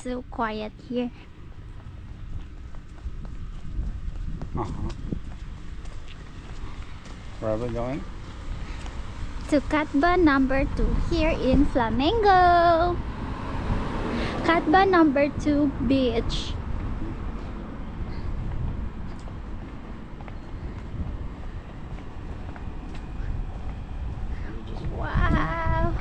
so quiet here. Where are we going? To Katba number 2 here in Flamingo. Katba number 2 beach. Wow.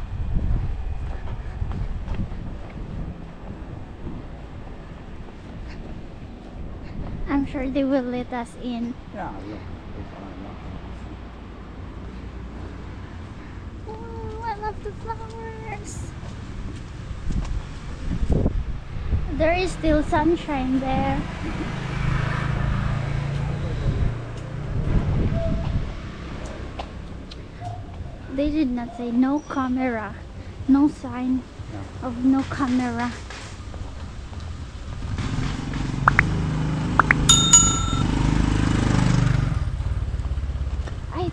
I'm sure they will let us in. Yeah, look. Oh, I love the flowers. There is still sunshine there. They did not say no camera. No sign of no camera.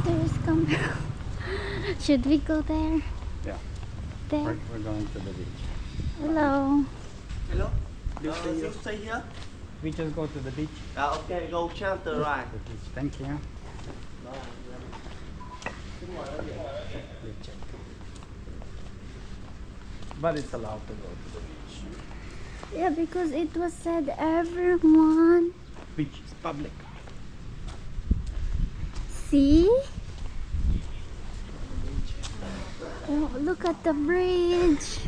There is camera. Should we go there? Yeah. There? We're going to the beach. Hello. Hello? You stay here? We just go to the beach. Okay, go chapter right. The beach. Thank you. But it's allowed to go to the beach. Yeah, because it was said everyone. Beach is public. See? Oh, look at the bridge.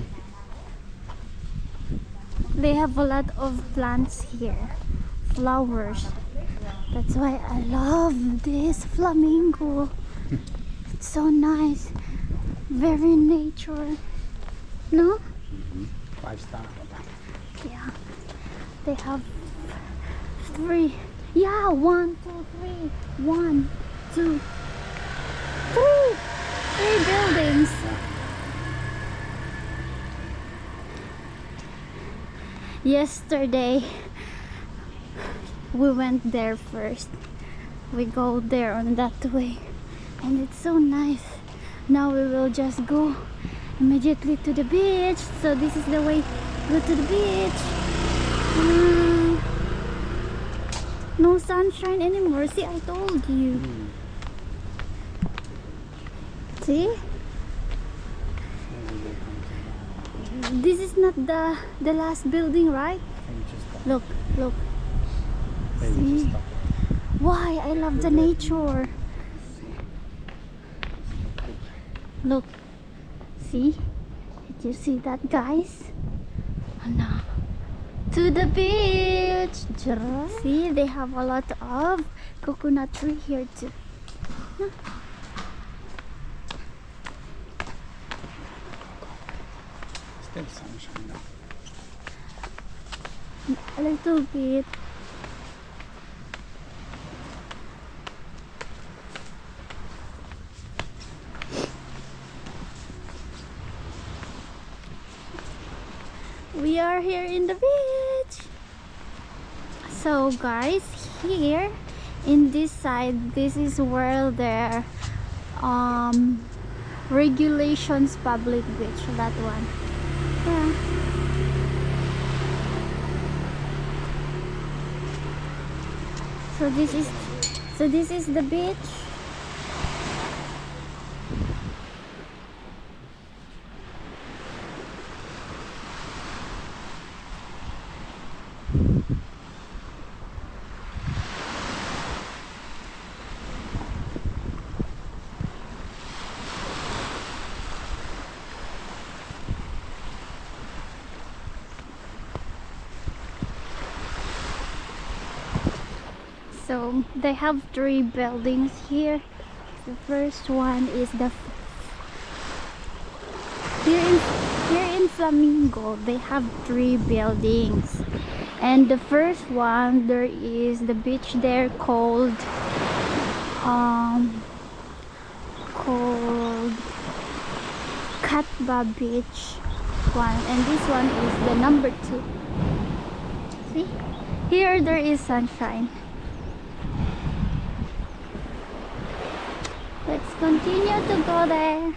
They have a lot of plants here. Flowers. That's why I love this Flamingo. It's so nice. Very nature. No? 5-star. Yeah. They have 3. Yeah, 1, 2, 3. 1, 2, 3. 3 buildings. Yesterday we went there first. We go there on that way, and it's so nice. Now we will just go immediately to the beach. So this is the way to go to the beach. No sunshine anymore. See, I told you. See? This is not the last building, right? Look, look. See? Why? I love the nature. Look. See? Did you see that, guys? Oh, no. To the beach. See, they have a lot of coconut tree here too. No? Still sunshine now. A little bit. We are here in the beach. So guys, here in this side, this is where their regulations public beach, that one. Yeah. So this is the beach. So they have 3 buildings here. The first one is the here in Flamingo. They have 3 buildings, and the first one, there is the beach there called Katba Beach one, and this one is the number 2. See, here there is sunshine. Let's continue to go there.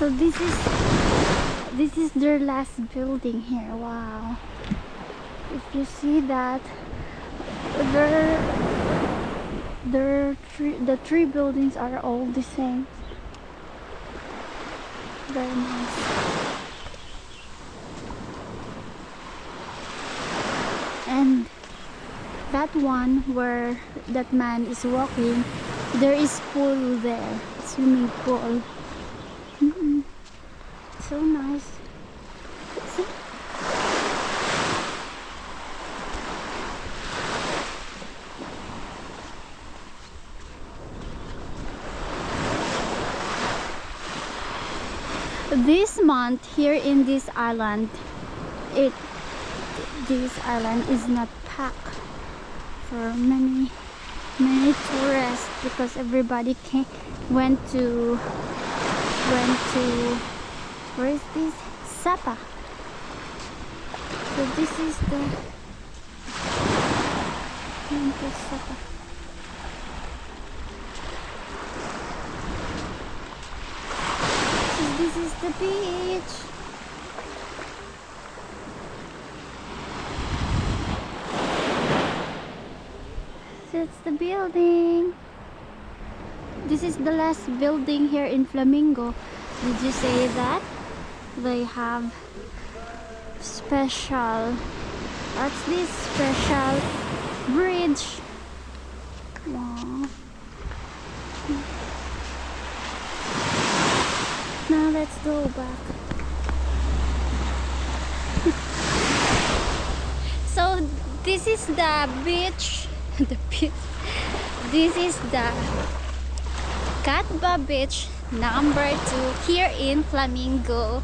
So this is their last building here. Wow. If you see that, the three buildings are all the same. Very nice. And that one where that man is walking, there is pool there, swimming pool. So nice. See? This month here in this island, this island is not packed for many tourists because everybody went to where is this? Sapa. So this is the Sapa. So this is the beach. That's the building. This is the last building here in Flamingo. Did you say that? They have special, what's this? Special bridge. Wow. Now let's go back. So this is the beach. The beach. This is the Katba Beach #2 here in Flamingo.